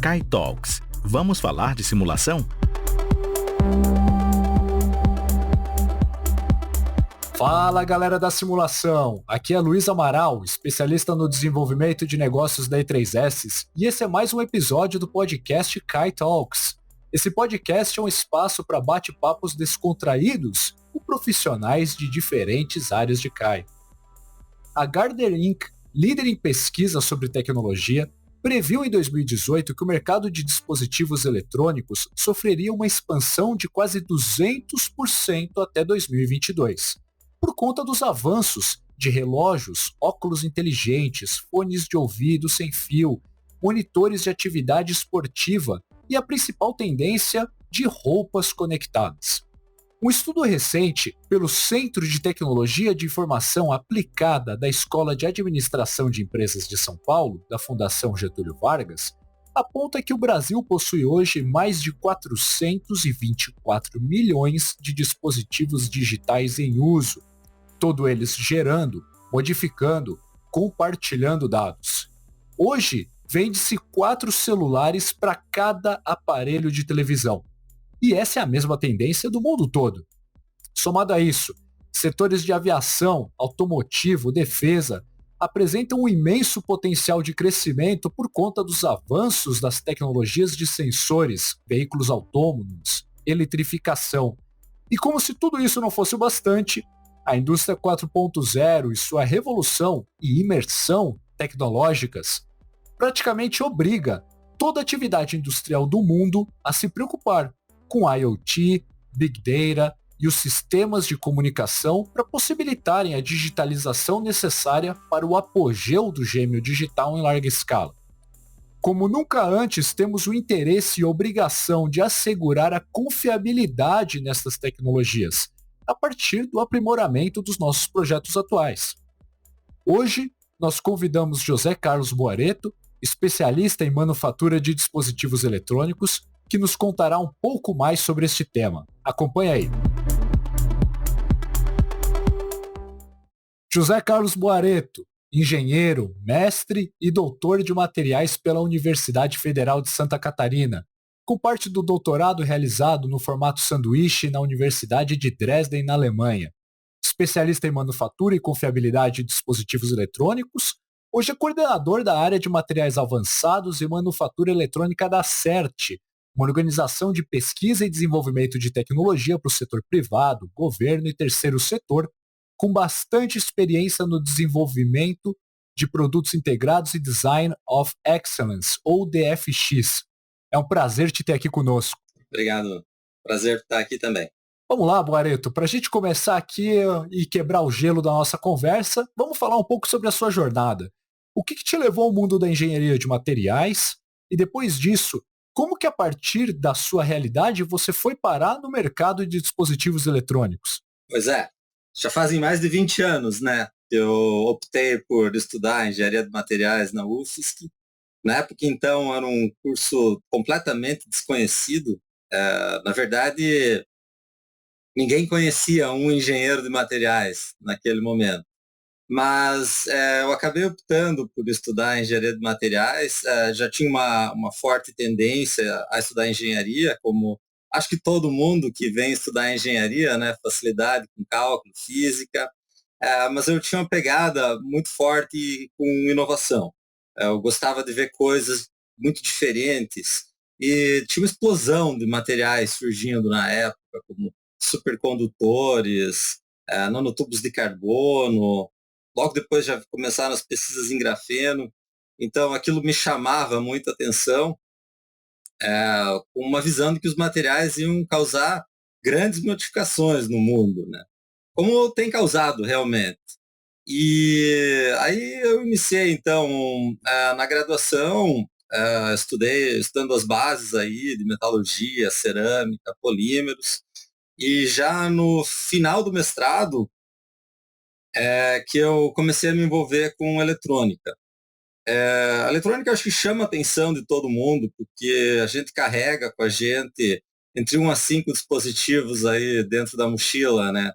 Kai Talks. Vamos falar de simulação? Fala, galera da simulação! Aqui é Luiz Amaral, especialista no desenvolvimento de negócios da E3S, e esse é mais um episódio do podcast Kai Talks. Esse podcast é um espaço para bate-papos descontraídos com profissionais de diferentes áreas de Kai. A Gartner Inc., líder em pesquisa sobre tecnologia, previu em 2018 que o mercado de dispositivos eletrônicos sofreria uma expansão de quase 200% até 2022. Por conta dos avanços de relógios, óculos inteligentes, fones de ouvido sem fio, monitores de atividade esportiva e a principal tendência de roupas conectadas. Um estudo recente pelo Centro de Tecnologia de Informação Aplicada da Escola de Administração de Empresas de São Paulo, da Fundação Getúlio Vargas, aponta que o Brasil possui hoje mais de 424 milhões de dispositivos digitais em uso, todos eles gerando, modificando, compartilhando dados. Hoje, vende-se 4 celulares para cada aparelho de televisão. E essa é a mesma tendência do mundo todo. Somado a isso, setores de aviação, automotivo, defesa, apresentam um imenso potencial de crescimento por conta dos avanços das tecnologias de sensores, veículos autônomos, eletrificação. E como se tudo isso não fosse o bastante, a indústria 4.0 e sua revolução e imersão tecnológicas praticamente obriga toda atividade industrial do mundo a se preocupar com IoT, Big Data e os sistemas de comunicação para possibilitarem a digitalização necessária para o apogeu do gêmeo digital em larga escala. Como nunca antes, temos o interesse e obrigação de assegurar a confiabilidade nessas tecnologias, a partir do aprimoramento dos nossos projetos atuais. Hoje, nós convidamos José Carlos Boareto, especialista em manufatura de dispositivos eletrônicos, que nos contará um pouco mais sobre este tema. Acompanhe aí. José Carlos Boareto, engenheiro, mestre e doutor de materiais pela Universidade Federal de Santa Catarina, com parte do doutorado realizado no formato sanduíche na Universidade de Dresden, na Alemanha. Especialista em manufatura e confiabilidade de dispositivos eletrônicos, hoje é coordenador da área de materiais avançados e manufatura eletrônica da CERT, uma organização de pesquisa e desenvolvimento de tecnologia para o setor privado, governo e terceiro setor, com bastante experiência no desenvolvimento de produtos integrados e Design of Excellence, ou DFX. É um prazer te ter aqui conosco. Obrigado. Prazer estar aqui também. Vamos lá, Boareto. Para a gente começar aqui e quebrar o gelo da nossa conversa, vamos falar um pouco sobre a sua jornada. O que te levou ao mundo da engenharia de materiais? E depois disso, como que a partir da sua realidade você foi parar no mercado de dispositivos eletrônicos? Pois é, já fazem mais de 20 anos, né? Eu optei por estudar engenharia de materiais na UFSC. Na época, então, era um curso completamente desconhecido. Na verdade, ninguém conhecia um engenheiro de materiais naquele momento. Mas eu acabei optando por estudar engenharia de materiais. Já tinha uma forte tendência a estudar engenharia, como acho que todo mundo que vem estudar engenharia, né? Facilidade com cálculo, física. Mas eu tinha uma pegada muito forte com inovação. Eu gostava de ver coisas muito diferentes e tinha uma explosão de materiais surgindo na época, como supercondutores, nanotubos de carbono. Logo depois já começaram as pesquisas em grafeno. Então aquilo me chamava muita atenção, com uma visão de que os materiais iam causar grandes modificações no mundo, né? Como tem causado realmente. E aí eu iniciei, então, na graduação, estudando as bases aí de metalurgia, cerâmica, polímeros, e já no final do mestrado que eu comecei a me envolver com eletrônica. A eletrônica acho que chama a atenção de todo mundo, porque a gente carrega com a gente entre 1 a 5 dispositivos aí dentro da mochila, né?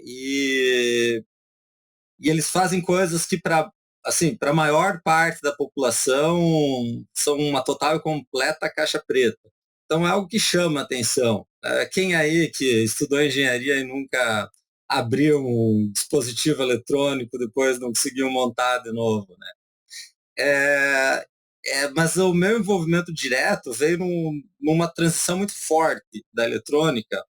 E eles fazem coisas que para assim, para a maior parte da população, são uma total e completa caixa preta. Então é algo que chama atenção. Quem aí que estudou engenharia e nunca abriu um dispositivo eletrônico, depois não conseguiu montar de novo, né? Mas o meu envolvimento direto veio numa transição muito forte da eletrônica,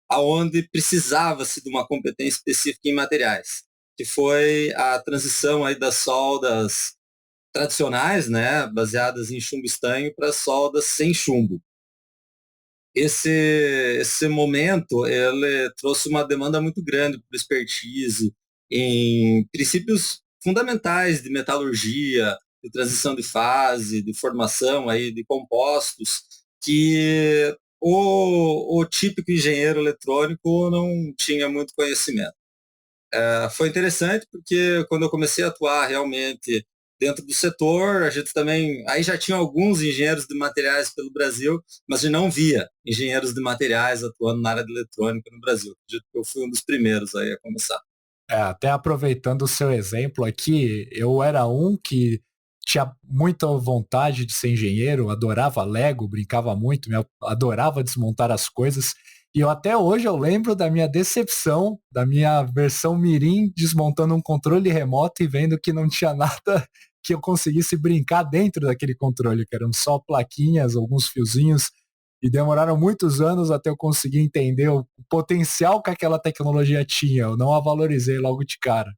aonde precisava-se de uma competência específica em materiais, que foi a transição aí das soldas tradicionais, né, baseadas em chumbo estanho, para soldas sem chumbo. Esse momento ele trouxe uma demanda muito grande por expertise em princípios fundamentais de metalurgia, de transição de fase, de formação aí de compostos, que o típico engenheiro eletrônico não tinha muito conhecimento. Foi interessante porque quando eu comecei a atuar realmente dentro do setor, a gente também, aí já tinha alguns engenheiros de materiais pelo Brasil, mas a gente não via engenheiros de materiais atuando na área de eletrônica no Brasil. Acredito que eu fui um dos primeiros aí a começar. Até aproveitando o seu exemplo aqui, eu era um que tinha muita vontade de ser engenheiro, adorava Lego, brincava muito, adorava desmontar as coisas. E eu até hoje eu lembro da minha decepção, da minha versão Mirim, desmontando um controle remoto e vendo que não tinha nada que eu conseguisse brincar dentro daquele controle, que eram só plaquinhas, alguns fiozinhos, e demoraram muitos anos até eu conseguir entender o potencial que aquela tecnologia tinha. Eu não a valorizei logo de cara.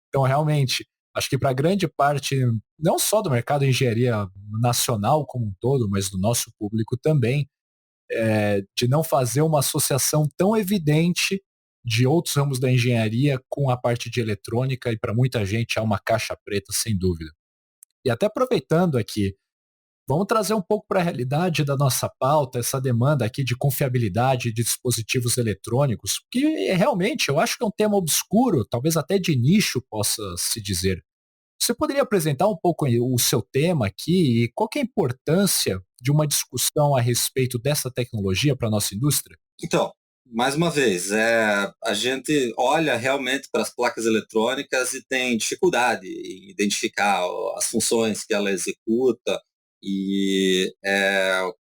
Então, realmente, acho que para grande parte, não só do mercado de engenharia nacional como um todo, mas do nosso público também, de não fazer uma associação tão evidente de outros ramos da engenharia com a parte de eletrônica, e para muita gente é uma caixa preta, sem dúvida. E até aproveitando aqui, vamos trazer um pouco para a realidade da nossa pauta, essa demanda aqui de confiabilidade de dispositivos eletrônicos, que realmente eu acho que é um tema obscuro, talvez até de nicho possa se dizer. Você poderia apresentar um pouco o seu tema aqui e qual que é a importância de uma discussão a respeito dessa tecnologia para a nossa indústria? Então, mais uma vez, a gente olha realmente para as placas eletrônicas e tem dificuldade em identificar as funções que ela executa e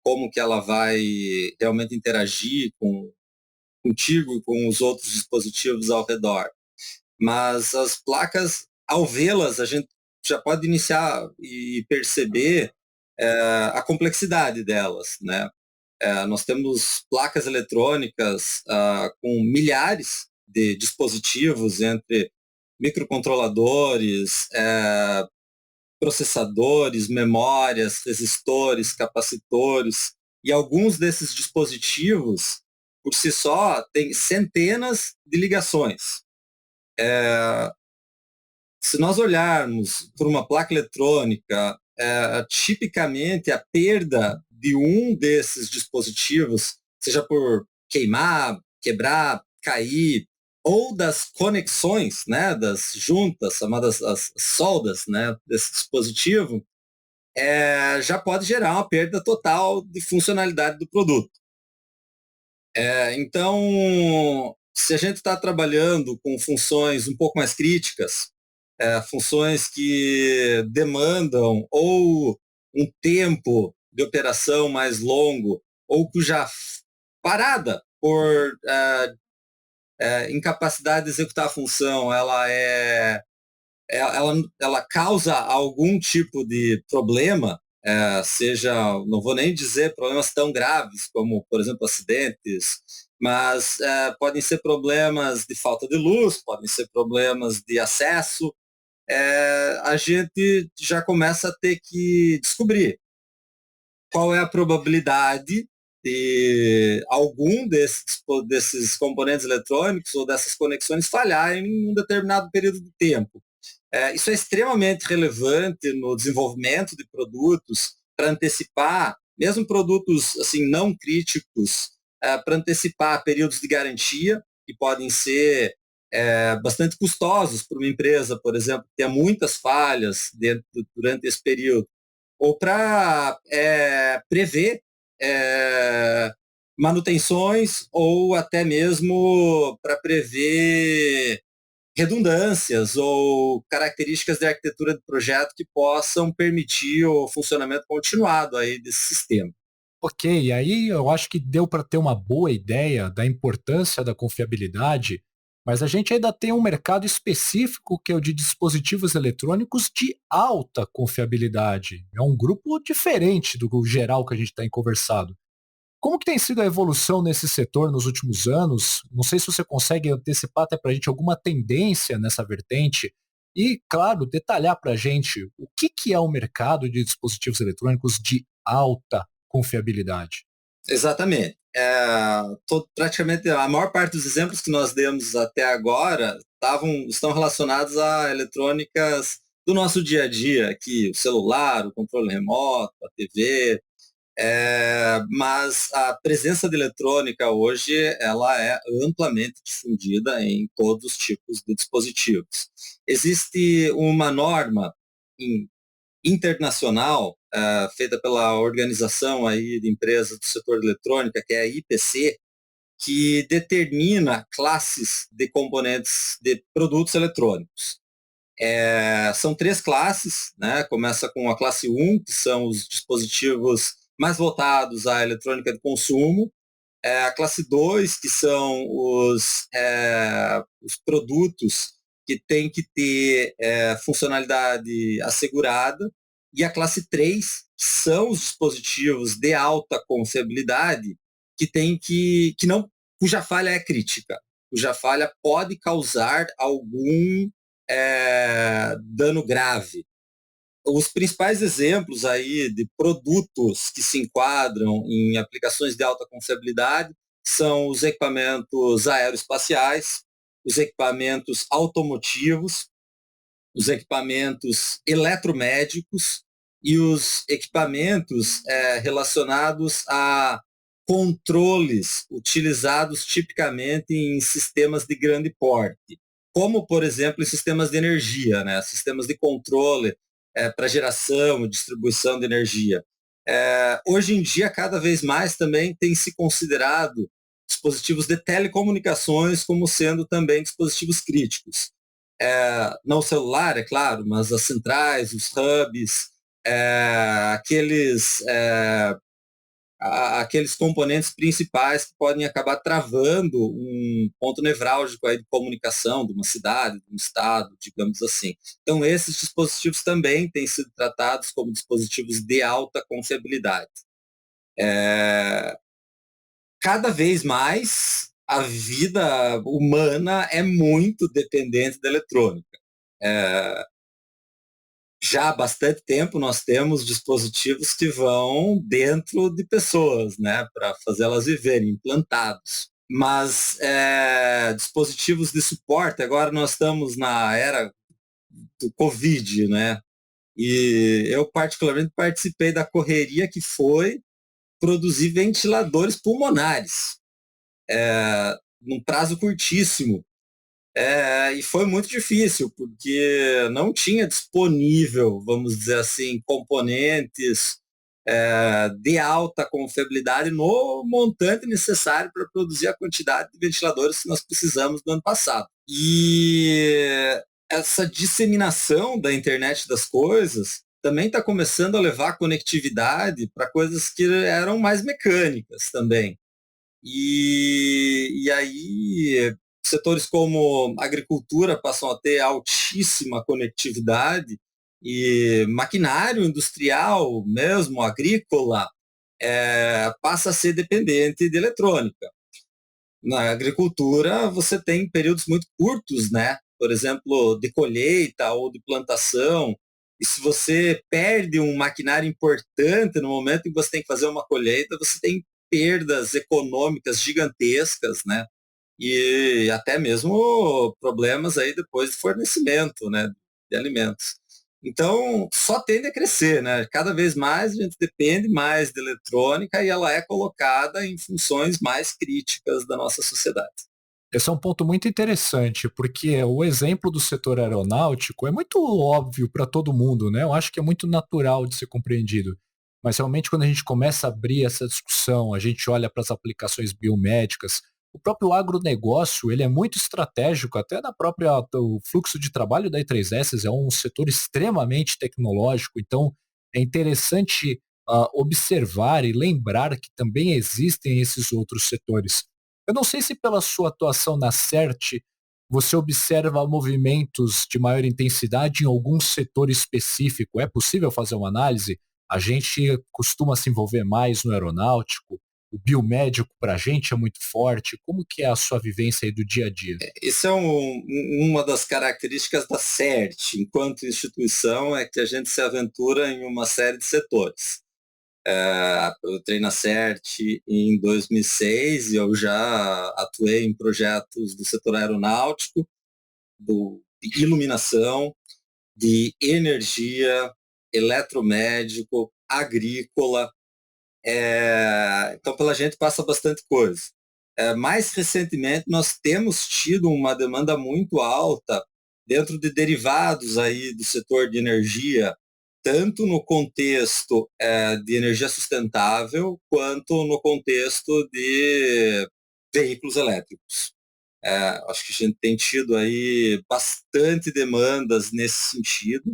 como que ela vai realmente interagir contigo e com os outros dispositivos ao redor. Mas as placas, ao vê-las, a gente já pode iniciar e perceber a complexidade delas, né? Nós temos placas eletrônicas com milhares de dispositivos entre microcontroladores, processadores, memórias, resistores, capacitores, e alguns desses dispositivos, por si só, têm centenas de ligações. Se nós olharmos por uma placa eletrônica, tipicamente a perda de um desses dispositivos, seja por queimar, quebrar, cair, ou das conexões, né, das juntas, chamadas as soldas, né, desse dispositivo, já pode gerar uma perda total de funcionalidade do produto. Então, se a gente está trabalhando com funções um pouco mais críticas, funções que demandam ou um tempo de operação mais longo, ou cuja parada por incapacidade de executar a função, ela causa algum tipo de problema, seja, não vou nem dizer problemas tão graves como, por exemplo, acidentes, mas podem ser problemas de falta de luz, podem ser problemas de acesso, a gente já começa a ter que descobrir qual é a probabilidade de algum desses componentes eletrônicos ou dessas conexões falharem em um determinado período de tempo. Isso é extremamente relevante no desenvolvimento de produtos para antecipar, mesmo produtos assim não críticos, para antecipar períodos de garantia que podem ser bastante custosos para uma empresa, por exemplo, que tenha muitas falhas durante esse período, ou para prever manutenções, ou até mesmo para prever redundâncias ou características de arquitetura de projeto que possam permitir o funcionamento continuado aí desse sistema. Ok, aí eu acho que deu para ter uma boa ideia da importância da confiabilidade, mas a gente ainda tem um mercado específico que é o de dispositivos eletrônicos de alta confiabilidade. É um grupo diferente do geral que a gente tem conversado. Como que tem sido a evolução nesse setor nos últimos anos? Não sei se você consegue antecipar até para a gente alguma tendência nessa vertente e, claro, detalhar para a gente o que é o mercado de dispositivos eletrônicos de alta confiabilidade. Exatamente. Praticamente a maior parte dos exemplos que nós demos até agora estão relacionados a eletrônicas do nosso dia a dia, aqui, o celular, o controle remoto, a TV, mas a presença de eletrônica hoje ela é amplamente difundida em todos os tipos de dispositivos. Existe uma norma internacional feita pela organização aí de empresas do setor de eletrônica, que é a IPC, que determina classes de componentes de produtos eletrônicos. São 3 classes, né? Começa com a classe 1, que são os dispositivos mais voltados à eletrônica de consumo, a classe 2, que são os produtos que têm que ter funcionalidade assegurada, e a classe 3, que são os dispositivos de alta confiabilidade, cuja falha é crítica, cuja falha pode causar algum dano grave. Os principais exemplos aí de produtos que se enquadram em aplicações de alta confiabilidade são os equipamentos aeroespaciais, os equipamentos automotivos, os equipamentos eletromédicos e os equipamentos relacionados a controles utilizados tipicamente em sistemas de grande porte, como, por exemplo, em sistemas de energia, né? Sistemas de controle para geração e distribuição de energia. Hoje em dia, cada vez mais também tem se considerado dispositivos de telecomunicações como sendo também dispositivos críticos. Não o celular, é claro, mas as centrais, os hubs, aqueles componentes principais que podem acabar travando um ponto nevrálgico aí de comunicação de uma cidade, de um estado, digamos assim. Então, esses dispositivos também têm sido tratados como dispositivos de alta confiabilidade. Cada vez mais, a vida humana é muito dependente da eletrônica. Já há bastante tempo nós temos dispositivos que vão dentro de pessoas, né, para fazê-las viverem, implantados. Mas dispositivos de suporte, agora nós estamos na era do Covid, né? E eu particularmente participei da correria que foi produzir ventiladores pulmonares, num prazo curtíssimo. E foi muito difícil, porque não tinha disponível, vamos dizer assim, componentes de alta confiabilidade no montante necessário para produzir a quantidade de ventiladores que nós precisamos no ano passado. E essa disseminação da internet das coisas também está começando a levar conectividade para coisas que eram mais mecânicas também. E aí setores como agricultura passam a ter altíssima conectividade e maquinário industrial, mesmo agrícola, passa a ser dependente de eletrônica. Na agricultura, você tem períodos muito curtos, né? Por exemplo, de colheita ou de plantação. E se você perde um maquinário importante no momento em que você tem que fazer uma colheita, você tem perdas econômicas gigantescas, né? E até mesmo problemas aí depois de fornecimento, né, de alimentos. Então, só tende a crescer, né? Cada vez mais a gente depende mais de eletrônica e ela é colocada em funções mais críticas da nossa sociedade. Esse é um ponto muito interessante, porque o exemplo do setor aeronáutico é muito óbvio para todo mundo, né? Eu acho que é muito natural de ser compreendido. Mas realmente quando a gente começa a abrir essa discussão, a gente olha para as aplicações biomédicas, o próprio agronegócio ele é muito estratégico, até na própria o fluxo de trabalho da E3S é um setor extremamente tecnológico, então é interessante observar e lembrar que também existem esses outros setores. Eu não sei se pela sua atuação na CERT você observa movimentos de maior intensidade em algum setor específico. É possível fazer uma análise? A gente costuma se envolver mais no aeronáutico, o biomédico para a gente é muito forte. Como que é a sua vivência aí do dia a dia? Isso é uma das características da CERT, enquanto instituição, é que a gente se aventura em uma série de setores. Eu entrei na CERT em 2006 e eu já atuei em projetos do setor aeronáutico, de iluminação, de energia, eletromédico, agrícola. Então, pela gente passa bastante coisa. Mais recentemente, nós temos tido uma demanda muito alta dentro de derivados aí do setor de energia, tanto no contexto de energia sustentável, quanto no contexto de veículos elétricos. Acho que a gente tem tido aí bastante demandas nesse sentido,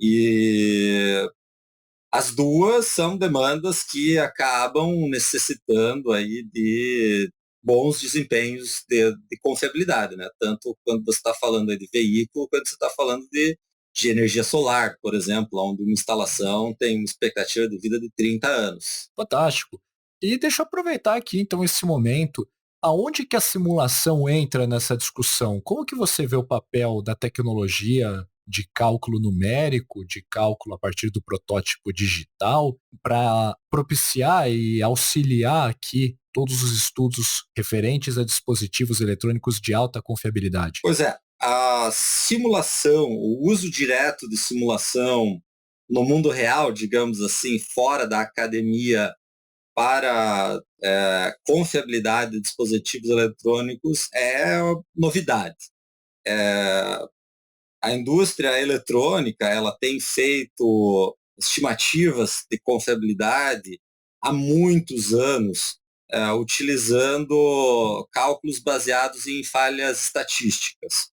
e as duas são demandas que acabam necessitando aí de bons desempenhos de confiabilidade, né? Tanto quando você está falando aí de veículo, quanto você está falando de energia solar, por exemplo, onde uma instalação tem uma expectativa de vida de 30 anos. Fantástico. E deixa eu aproveitar aqui então esse momento. Aonde que a simulação entra nessa discussão? Como que você vê o papel da tecnologia de cálculo numérico, de cálculo a partir do protótipo digital, para propiciar e auxiliar aqui todos os estudos referentes a dispositivos eletrônicos de alta confiabilidade? Pois é, a simulação, o uso direto de simulação no mundo real, digamos assim, fora da academia, para confiabilidade de dispositivos eletrônicos é novidade. A indústria eletrônica ela tem feito estimativas de confiabilidade há muitos anos, utilizando cálculos baseados em falhas estatísticas.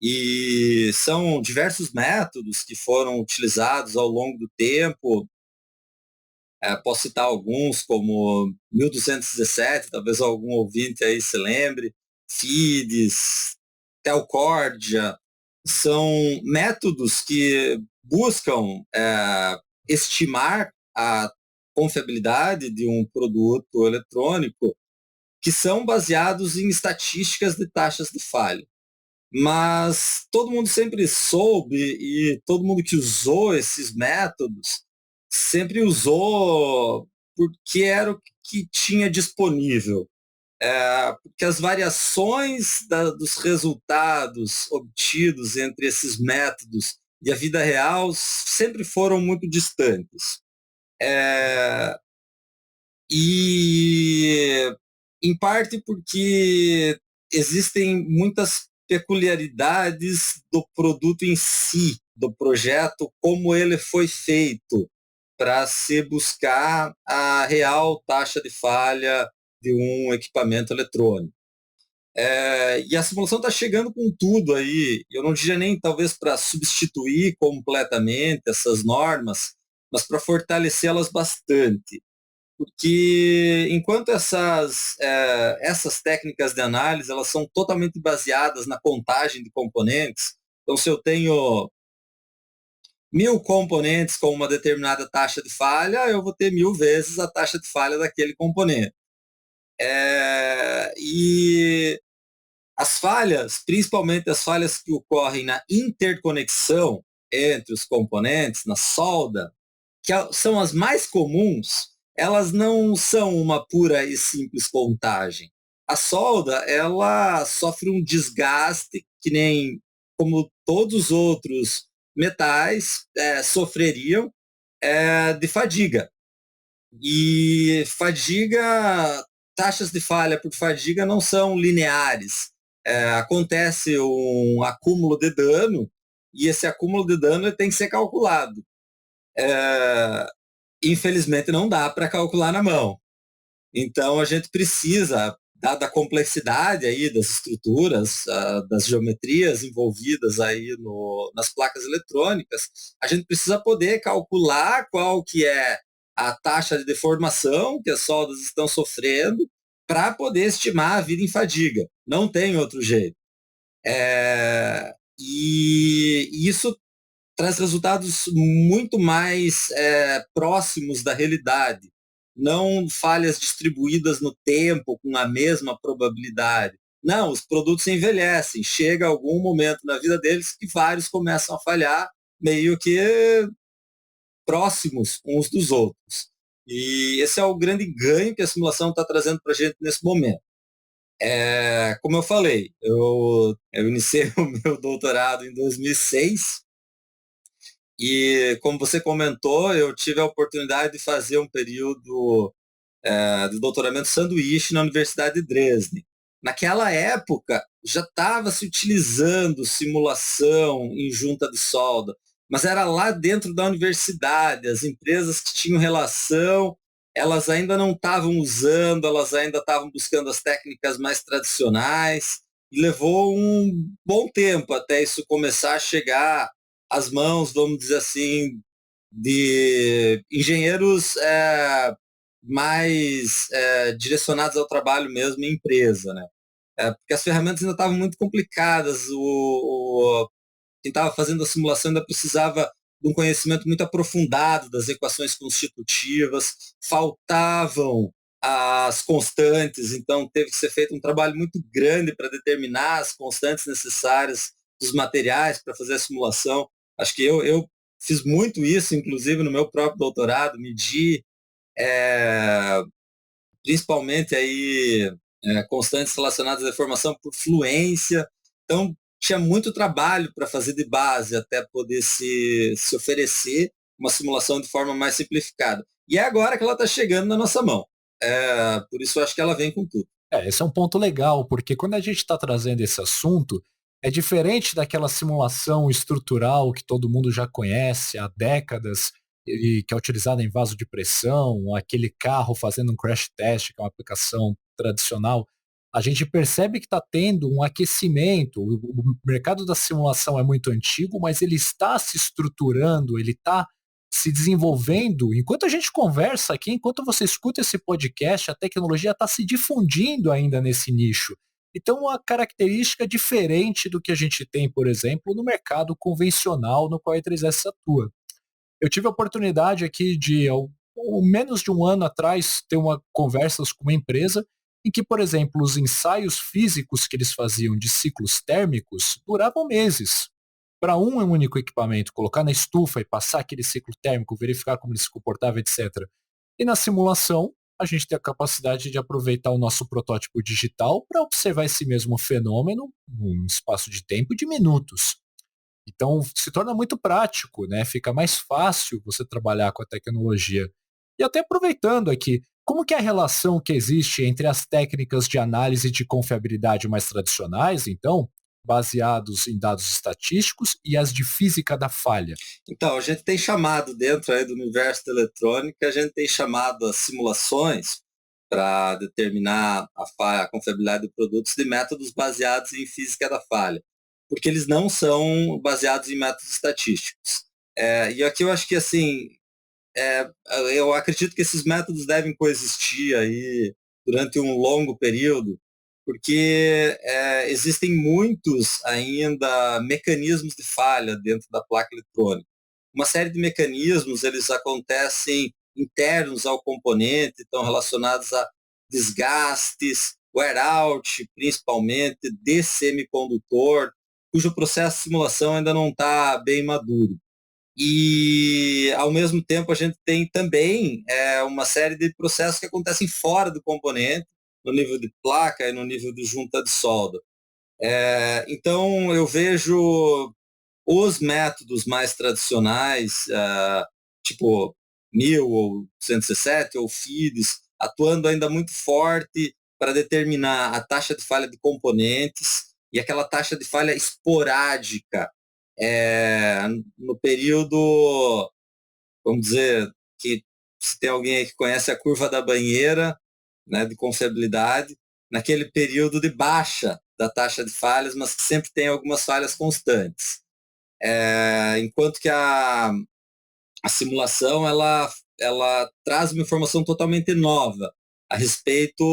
E são diversos métodos que foram utilizados ao longo do tempo. Posso citar alguns, como 1217, talvez algum ouvinte aí se lembre, FIDES, Telcordia. São métodos que buscam estimar a confiabilidade de um produto eletrônico, que são baseados em estatísticas de taxas de falha. Mas todo mundo sempre soube, e todo mundo que usou esses métodos sempre usou porque era o que tinha disponível. Porque as variações dos resultados obtidos entre esses métodos e a vida real sempre foram muito distantes. E, em parte, porque existem muitas peculiaridades do produto em si, do projeto, como ele foi feito, para se buscar a real taxa de falha de um equipamento eletrônico. E a simulação está chegando com tudo aí. Eu não diria nem talvez para substituir completamente essas normas, mas para fortalecê-las bastante. Porque enquanto essas técnicas de análise elas são totalmente baseadas na contagem de componentes, então se eu tenho 1000 componentes com uma determinada taxa de falha, eu vou ter 1000 vezes a taxa de falha daquele componente. E as falhas, principalmente as falhas que ocorrem na interconexão entre os componentes, na solda, que são as mais comuns, elas não são uma pura e simples contagem. A solda, ela sofre um desgaste que nem como todos os outros metais sofreriam de fadiga. E fadiga, taxas de falha por fadiga não são lineares. Acontece um acúmulo de dano e esse acúmulo de dano tem que ser calculado. Infelizmente não dá para calcular na mão. Então a gente precisa dada a complexidade aí das estruturas, das geometrias envolvidas aí nas placas eletrônicas, a gente precisa poder calcular qual que é a taxa de deformação que as soldas estão sofrendo para poder estimar a vida em fadiga. Não tem outro jeito. E isso traz resultados muito mais próximos da realidade, não falhas distribuídas no tempo com a mesma probabilidade. Não, os produtos envelhecem, chega algum momento na vida deles que vários começam a falhar meio que próximos uns dos outros. E esse é o grande ganho que a simulação está trazendo para a gente nesse momento. Como eu falei, eu iniciei o meu doutorado em 2006 e, como você comentou, eu tive a oportunidade de fazer um período de doutoramento sanduíche na Universidade de Dresden. Naquela época, já estava se utilizando simulação em junta de solda, mas era lá dentro da universidade, as empresas que tinham relação, elas ainda não estavam usando, elas ainda estavam buscando as técnicas mais tradicionais, e levou um bom tempo até isso começar a chegar às mãos, vamos dizer assim, de engenheiros mais direcionados ao trabalho mesmo em empresa, né? Porque as ferramentas ainda estavam muito complicadas, quem estava fazendo a simulação ainda precisava de um conhecimento muito aprofundado das equações constitutivas, faltavam as constantes, então teve que ser feito um trabalho muito grande para determinar as constantes necessárias dos materiais para fazer a simulação. Acho que eu fiz muito isso, inclusive no meu próprio doutorado, medi principalmente aí constantes relacionadas à deformação por fluência. Então, tinha muito trabalho para fazer de base até poder se oferecer uma simulação de forma mais simplificada. E é agora que ela está chegando na nossa mão. Por isso eu acho que ela vem com tudo. Esse é um ponto legal, porque quando a gente está trazendo esse assunto, é diferente daquela simulação estrutural que todo mundo já conhece há décadas, e que é utilizada em vaso de pressão, aquele carro fazendo um crash test, que é uma aplicação tradicional. A gente percebe que está tendo um aquecimento. O mercado da simulação é muito antigo, mas ele está se estruturando, ele está se desenvolvendo. Enquanto a gente conversa aqui, enquanto você escuta esse podcast, a tecnologia está se difundindo ainda nesse nicho. Então, uma característica diferente do que a gente tem, por exemplo, no mercado convencional no qual a E3S atua. Eu tive a oportunidade aqui de, ao menos de um ano atrás, ter conversas com uma empresa em que, por exemplo, os ensaios físicos que eles faziam de ciclos térmicos duravam meses. Para um único equipamento, colocar na estufa e passar aquele ciclo térmico, verificar como ele se comportava, etc. E na simulação, a gente tem a capacidade de aproveitar o nosso protótipo digital para observar esse mesmo fenômeno num espaço de tempo de minutos. Então, se torna muito prático, né? Fica mais fácil você trabalhar com a tecnologia. E até aproveitando aqui, como que é a relação que existe entre as técnicas de análise de confiabilidade mais tradicionais, então, baseados em dados estatísticos, e as de física da falha? Então, a gente tem chamado, dentro aí do universo da eletrônica, a gente tem chamado as simulações para determinar a confiabilidade de produtos de métodos baseados em física da falha, porque eles não são baseados em métodos estatísticos. E aqui eu acho que, assim, eu acredito que esses métodos devem coexistir aí durante um longo período, porque existem muitos ainda mecanismos de falha dentro da placa eletrônica. Uma série de mecanismos, eles acontecem internos ao componente, estão relacionados a desgastes, wear out, principalmente, de semicondutor, cujo processo de simulação ainda não está bem maduro. E, ao mesmo tempo, a gente tem também uma série de processos que acontecem fora do componente, no nível de placa e no nível de junta de solda. Então, eu vejo os métodos mais tradicionais, tipo 1000 ou 117 ou FIDS, atuando ainda muito forte para determinar a taxa de falha de componentes e aquela taxa de falha esporádica no período, vamos dizer, que se tem alguém aí que conhece a curva da banheira, né, de confiabilidade, naquele período de baixa da taxa de falhas, mas que sempre tem algumas falhas constantes. Enquanto que a simulação ela traz uma informação totalmente nova a respeito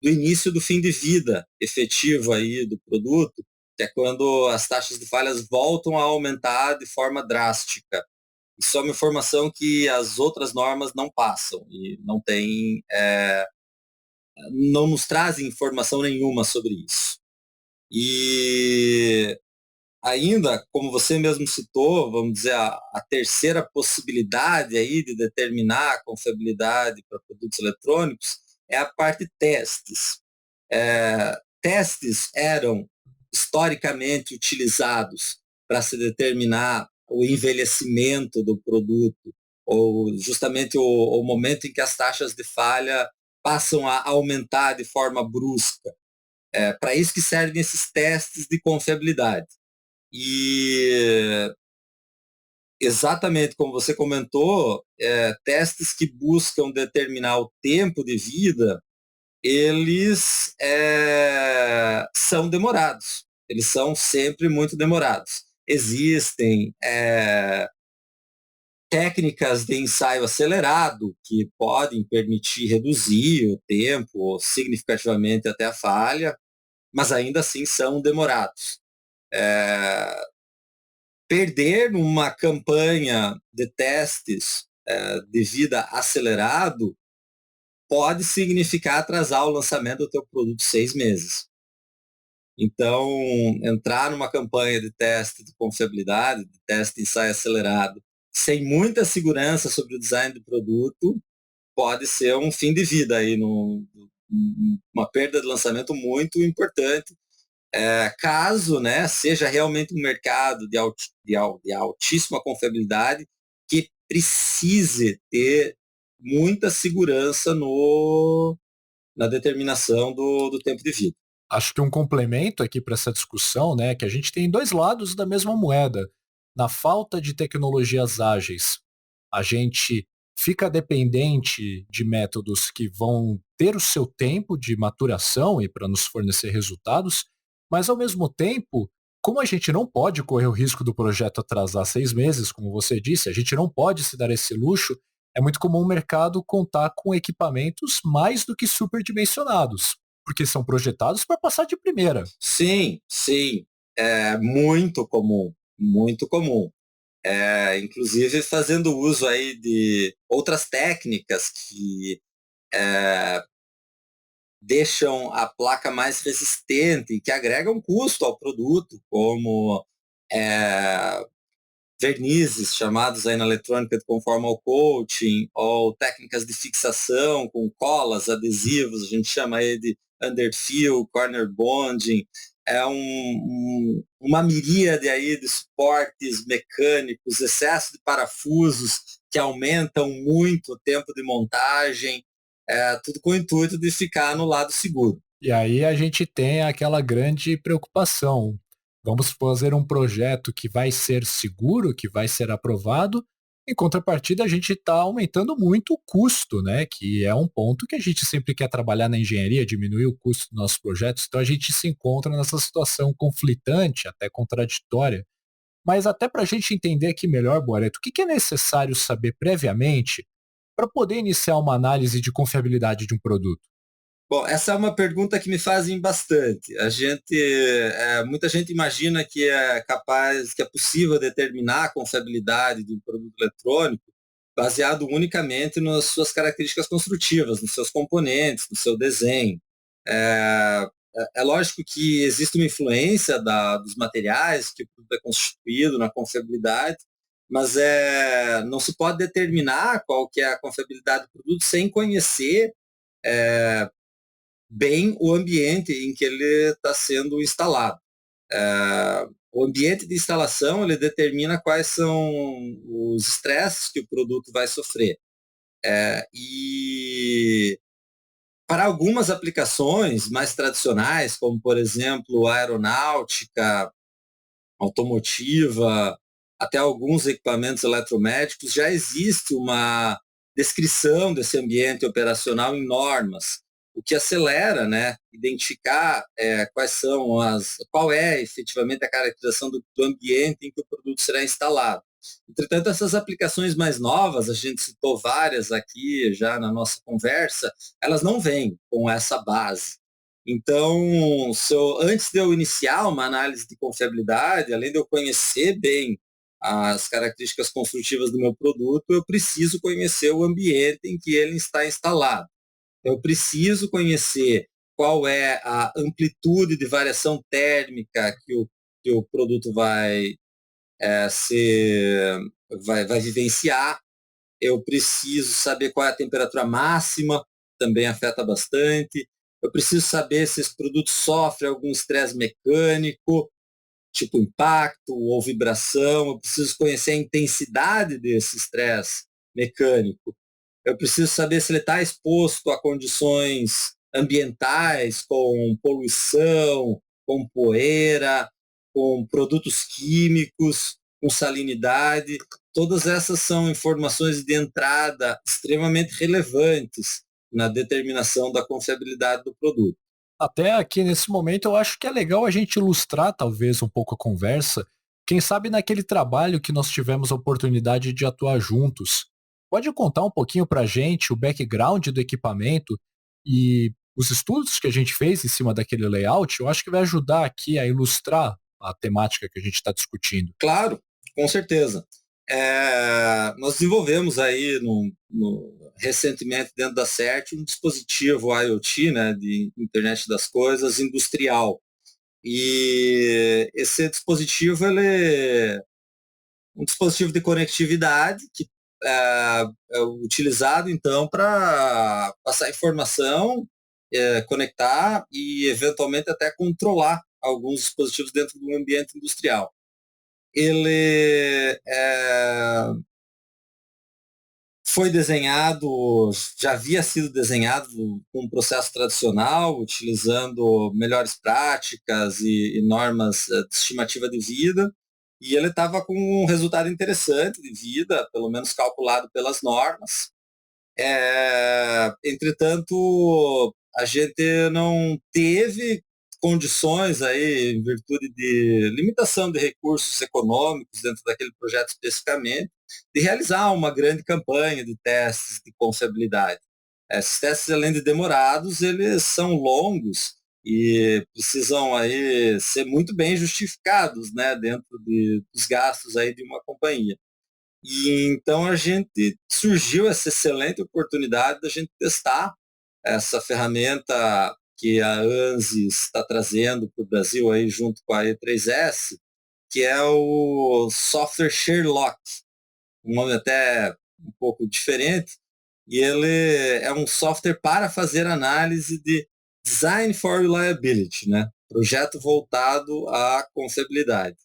do início do fim de vida efetivo aí do produto, que é quando as taxas de falhas voltam a aumentar de forma drástica. Isso é uma informação que as outras normas não passam e não nos trazem informação nenhuma sobre isso. E ainda, como você mesmo citou, vamos dizer, a terceira possibilidade aí de determinar a confiabilidade para produtos eletrônicos é a parte de testes. Testes eram historicamente utilizados para se determinar o envelhecimento do produto, ou justamente o momento em que as taxas de falha passam a aumentar de forma brusca. Para isso que servem esses testes de confiabilidade. E exatamente como você comentou, testes que buscam determinar o tempo de vida, eles são demorados. Eles são sempre muito demorados. Existem técnicas de ensaio acelerado que podem permitir reduzir o tempo significativamente até a falha, mas ainda assim são demorados. Perder numa campanha de testes de vida acelerado pode significar atrasar o lançamento do teu produto 6 meses. Então, entrar numa campanha de teste de confiabilidade, de teste de ensaio acelerado, sem muita segurança sobre o design do produto, pode ser um fim de vida aí, uma perda de lançamento muito importante. Caso, né, seja realmente um mercado de altíssima confiabilidade que precise ter muita segurança na determinação do tempo de vida. Acho que um complemento aqui para essa discussão, né, é que a gente tem dois lados da mesma moeda. Na falta de tecnologias ágeis, a gente fica dependente de métodos que vão ter o seu tempo de maturação e para nos fornecer resultados, mas ao mesmo tempo, como a gente não pode correr o risco do projeto atrasar 6 meses, como você disse, a gente não pode se dar esse luxo, é muito comum o mercado contar com equipamentos mais do que superdimensionados, porque são projetados para passar de primeira. Sim, sim, é muito comum, muito comum. Inclusive fazendo uso aí de outras técnicas que deixam a placa mais resistente, que agregam custo ao produto, como vernizes chamados aí na eletrônica de conformal coating, ou técnicas de fixação com colas, adesivos, a gente chama aí de underfill, corner bonding, uma miríade aí de suportes mecânicos, excesso de parafusos que aumentam muito o tempo de montagem, tudo com o intuito de ficar no lado seguro. E aí a gente tem aquela grande preocupação. Vamos fazer um projeto que vai ser seguro, que vai ser aprovado. Em contrapartida, a gente está aumentando muito o custo, né? Que é um ponto que a gente sempre quer trabalhar na engenharia, diminuir o custo dos nossos projetos. Então a gente se encontra nessa situação conflitante, até contraditória. Mas até para a gente entender aqui melhor, Boareto, o que é necessário saber previamente para poder iniciar uma análise de confiabilidade de um produto? Bom, essa é uma pergunta que me fazem bastante. Muita gente imagina que que é possível determinar a confiabilidade de um produto eletrônico baseado unicamente nas suas características construtivas, nos seus componentes, no seu desenho. É lógico que existe uma influência dos materiais que o produto é constituído na confiabilidade, mas não se pode determinar qual que é a confiabilidade do produto sem conhecer bem o ambiente em que ele está sendo instalado. O ambiente de instalação ele determina quais são os estresses que o produto vai sofrer. E para algumas aplicações mais tradicionais, como por exemplo aeronáutica, automotiva, até alguns equipamentos eletromédicos, já existe uma descrição desse ambiente operacional em normas. o que acelera, né, identificar qual é efetivamente a caracterização do ambiente em que o produto será instalado. Entretanto, essas aplicações mais novas, a gente citou várias aqui já na nossa conversa, elas não vêm com essa base. Então, antes de eu iniciar uma análise de confiabilidade, além de eu conhecer bem as características construtivas do meu produto, eu preciso conhecer o ambiente em que ele está instalado. Eu preciso conhecer qual é a amplitude de variação térmica que o produto vai vivenciar. Eu preciso saber qual é a temperatura máxima, também afeta bastante. Eu preciso saber se esse produto sofre algum estresse mecânico, tipo impacto ou vibração. Eu preciso conhecer a intensidade desse estresse mecânico. Eu preciso saber se ele está exposto a condições ambientais, com poluição, com poeira, com produtos químicos, com salinidade. Todas essas são informações de entrada extremamente relevantes na determinação da confiabilidade do produto. Até aqui nesse momento eu acho que é legal a gente ilustrar talvez um pouco a conversa, quem sabe naquele trabalho que nós tivemos a oportunidade de atuar juntos. Pode contar um pouquinho pra gente o background do equipamento e os estudos que a gente fez em cima daquele layout? Eu acho que vai ajudar aqui a ilustrar a temática que a gente está discutindo. Claro, com certeza. Nós desenvolvemos aí recentemente dentro da CERT um dispositivo IoT, né, de internet das coisas, industrial. E esse dispositivo ele é um dispositivo de conectividade que é utilizado então para passar informação, conectar e eventualmente até controlar alguns dispositivos dentro do ambiente industrial. Ele foi desenhado, já havia sido desenhado com um processo tradicional, utilizando melhores práticas e normas de estimativa de vida, e ele estava com um resultado interessante de vida, pelo menos calculado pelas normas. Entretanto, a gente não teve condições aí, em virtude de limitação de recursos econômicos dentro daquele projeto especificamente, de realizar uma grande campanha de testes de confiabilidade. Esses testes, além de demorados, eles são longos e precisam aí ser muito bem justificados, né, dentro dos gastos aí de uma companhia. E então surgiu essa excelente oportunidade da gente testar essa ferramenta que a ANSYS está trazendo para o Brasil aí junto com a E3S, que é o software Sherlock, um nome até um pouco diferente, e ele é um software para fazer análise de Design for Reliability, né? Projeto voltado à confiabilidade.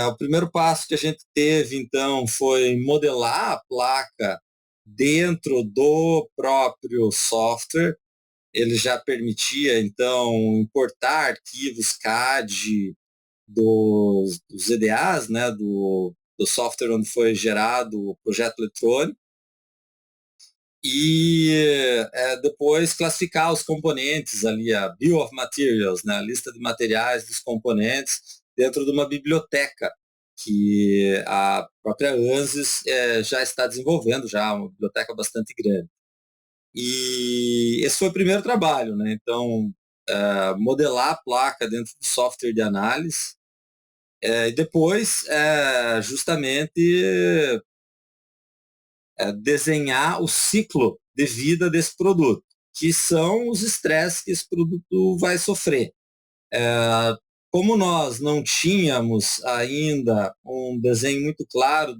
O primeiro passo que a gente teve, então, foi modelar a placa dentro do próprio software. Ele já permitia, então, importar arquivos CAD dos EDAs, né, do software onde foi gerado o projeto eletrônico, e depois classificar os componentes ali, a Bill of Materials, né, a lista de materiais dos componentes, dentro de uma biblioteca que a própria ANSYS já está desenvolvendo, já uma biblioteca bastante grande. E esse foi o primeiro trabalho, né? Então, modelar a placa dentro do software de análise, e depois, justamente, desenhar o ciclo de vida desse produto, que são os estresses que esse produto vai sofrer. Como nós não tínhamos ainda um desenho muito claro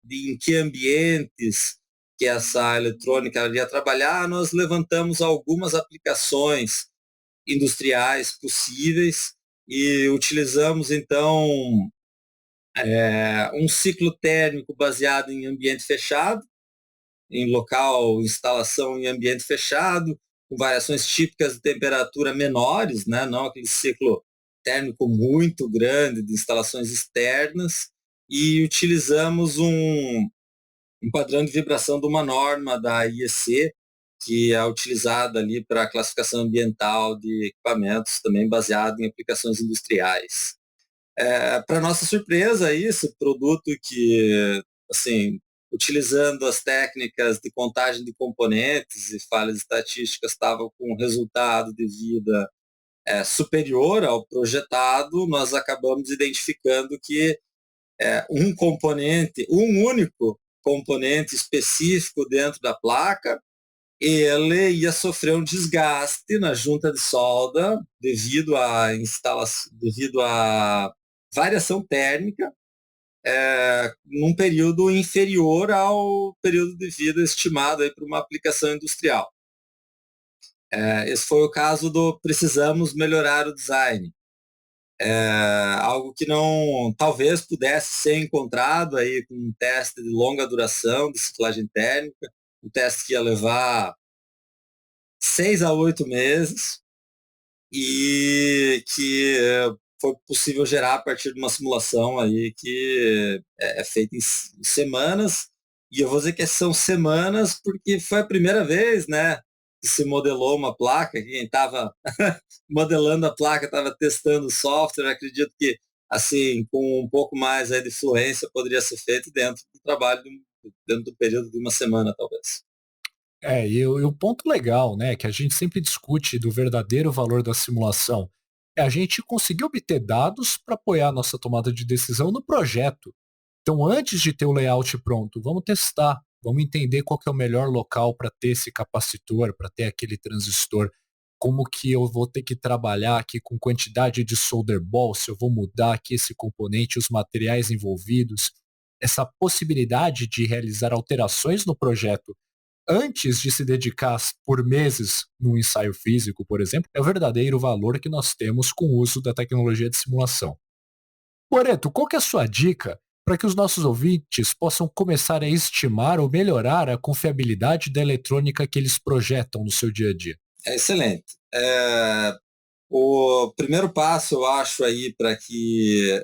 de em que ambientes que essa eletrônica iria trabalhar, nós levantamos algumas aplicações industriais possíveis e utilizamos, então, um ciclo térmico baseado em ambiente fechado, em instalação em ambiente fechado, com variações típicas de temperatura menores, né? Não aquele ciclo térmico muito grande de instalações externas, e utilizamos um padrão de vibração de uma norma da IEC, que é utilizada ali para a classificação ambiental de equipamentos, também baseado em aplicações industriais. Para nossa surpresa, esse produto que, assim, utilizando as técnicas de contagem de componentes e falhas estatísticas, estava com um resultado de vida superior ao projetado, nós acabamos identificando que um único componente específico dentro da placa, ele ia sofrer um desgaste na junta de solda devido à variação térmica num período inferior ao período de vida estimado para uma aplicação industrial. Esse foi o caso do precisamos melhorar o design. Algo que não talvez pudesse ser encontrado aí com um teste de longa duração de ciclagem térmica, um teste que ia levar 6 a 8 meses e que foi possível gerar a partir de uma simulação aí que é feita em semanas, e eu vou dizer que são semanas porque foi a primeira vez, né, que se modelou uma placa, quem estava modelando a placa estava testando o software, acredito que assim, com um pouco mais aí de fluência poderia ser feito dentro do trabalho, dentro do período de uma semana talvez. E o ponto legal, né, que a gente sempre discute do verdadeiro valor da simulação, é a gente conseguir obter dados para apoiar a nossa tomada de decisão no projeto. Então, antes de ter o layout pronto, vamos testar, vamos entender qual que é o melhor local para ter esse capacitor, para ter aquele transistor, como que eu vou ter que trabalhar aqui com quantidade de solder ball, se eu vou mudar aqui esse componente, os materiais envolvidos, essa possibilidade de realizar alterações no projeto antes de se dedicar por meses num ensaio físico, por exemplo, é o verdadeiro valor que nós temos com o uso da tecnologia de simulação. Moreto, qual que é a sua dica para que os nossos ouvintes possam começar a estimar ou melhorar a confiabilidade da eletrônica que eles projetam no seu dia a dia? Excelente. O primeiro passo, eu acho, aí para que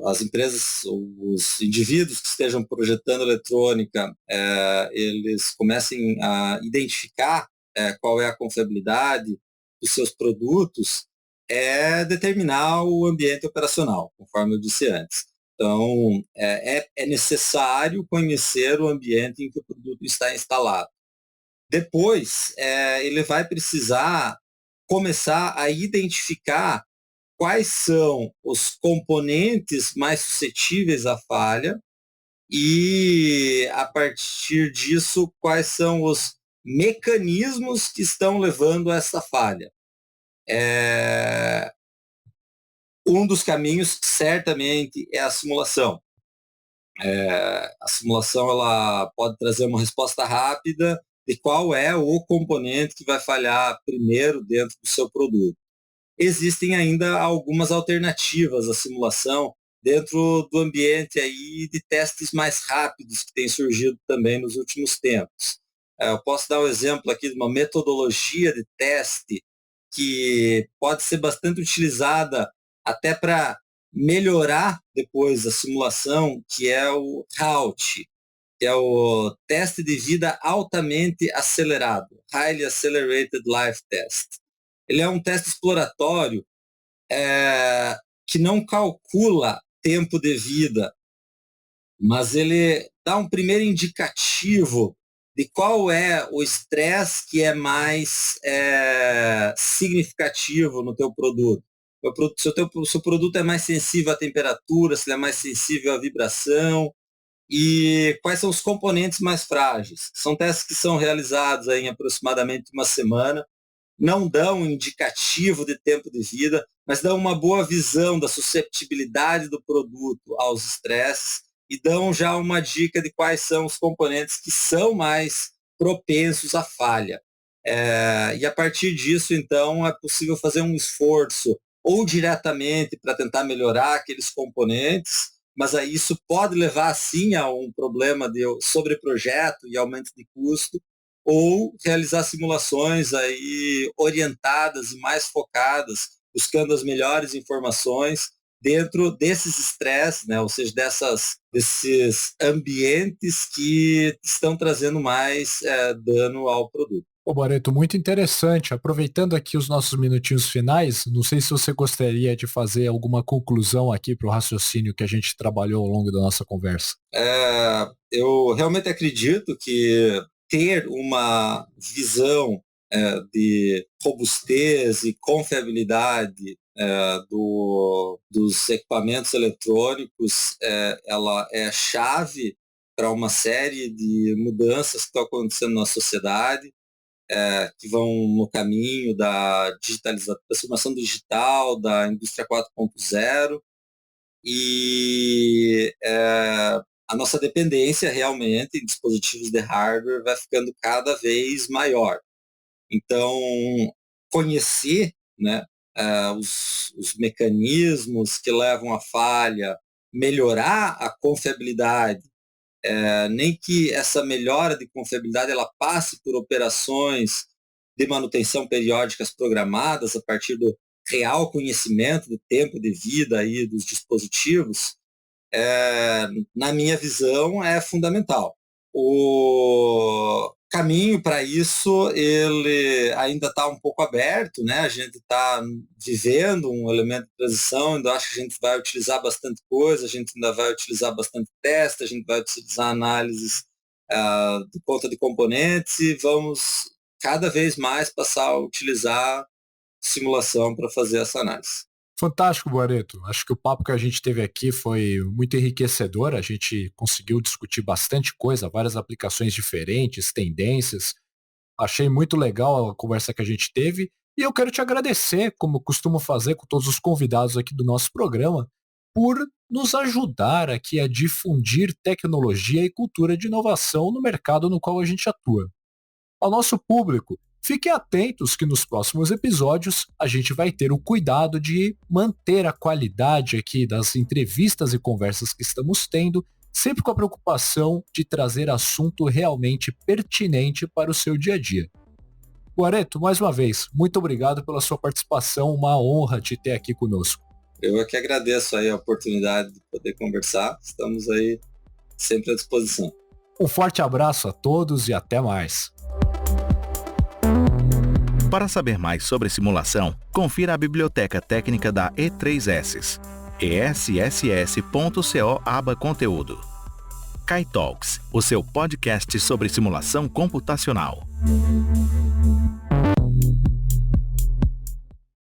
as empresas, os indivíduos que estejam projetando eletrônica, eles comecem a identificar qual é a confiabilidade dos seus produtos, é determinar o ambiente operacional, conforme eu disse antes. Então, é necessário conhecer o ambiente em que o produto está instalado. Depois, ele vai precisar começar a identificar quais são os componentes mais suscetíveis à falha e, a partir disso, quais são os mecanismos que estão levando a essa falha. Um dos caminhos, certamente, é a simulação. A simulação ela pode trazer uma resposta rápida de qual é o componente que vai falhar primeiro dentro do seu produto. Existem ainda algumas alternativas à simulação dentro do ambiente aí de testes mais rápidos que tem surgido também nos últimos tempos. Eu posso dar um exemplo aqui de uma metodologia de teste que pode ser bastante utilizada até para melhorar depois a simulação, que é o HALT, que é o teste de vida altamente acelerado, Highly Accelerated Life Test. Ele é um teste exploratório que não calcula tempo de vida, mas ele dá um primeiro indicativo de qual é o estresse que é mais significativo no teu produto. Se o seu produto é mais sensível à temperatura, se ele é mais sensível à vibração, e quais são os componentes mais frágeis. São testes que são realizados aí em aproximadamente uma semana, não dão um indicativo de tempo de vida, mas dão uma boa visão da susceptibilidade do produto aos estresses e dão já uma dica de quais são os componentes que são mais propensos à falha. E a partir disso, então, é possível fazer um esforço ou diretamente para tentar melhorar aqueles componentes, mas aí isso pode levar, sim, a um problema de sobreprojeto e aumento de custo, ou realizar simulações aí orientadas e mais focadas, buscando as melhores informações dentro desses estresses, né? Ou seja, desses ambientes que estão trazendo mais dano ao produto. Ô Barreto, muito interessante. Aproveitando aqui os nossos minutinhos finais, não sei se você gostaria de fazer alguma conclusão aqui para o raciocínio que a gente trabalhou ao longo da nossa conversa. Eu realmente acredito que ter uma visão de robustez e confiabilidade dos equipamentos eletrônicos, ela é a chave para uma série de mudanças que estão acontecendo na sociedade, que vão no caminho da digitalização, da transformação digital, da indústria 4.0, e a nossa dependência realmente em dispositivos de hardware vai ficando cada vez maior. Então, conhecer, né, os mecanismos que levam à falha, melhorar a confiabilidade, nem que essa melhora de confiabilidade ela passe por operações de manutenção periódicas programadas a partir do real conhecimento do tempo de vida aí dos dispositivos, na minha visão, é fundamental. O caminho para isso ele ainda está um pouco aberto, né? A gente está vivendo um elemento de transição, ainda acho que a gente vai utilizar bastante coisa, a gente ainda vai utilizar bastante teste, a gente vai utilizar análises de conta de componentes e vamos cada vez mais passar a utilizar simulação para fazer essa análise. Fantástico, Barreto. Acho que o papo que a gente teve aqui foi muito enriquecedor. A gente conseguiu discutir bastante coisa, várias aplicações diferentes, tendências. Achei muito legal a conversa que a gente teve. E eu quero te agradecer, como eu costumo fazer com todos os convidados aqui do nosso programa, por nos ajudar aqui a difundir tecnologia e cultura de inovação no mercado no qual a gente atua. Ao nosso público, fiquem atentos que nos próximos episódios a gente vai ter o cuidado de manter a qualidade aqui das entrevistas e conversas que estamos tendo, sempre com a preocupação de trazer assunto realmente pertinente para o seu dia a dia. Barreto, mais uma vez, muito obrigado pela sua participação, uma honra te ter aqui conosco. Eu é que agradeço aí a oportunidade de poder conversar, estamos aí sempre à disposição. Um forte abraço a todos e até mais. Para saber mais sobre simulação, confira a biblioteca técnica da E3S, essass.co/conteúdo. KaiTalks, o seu podcast sobre simulação computacional.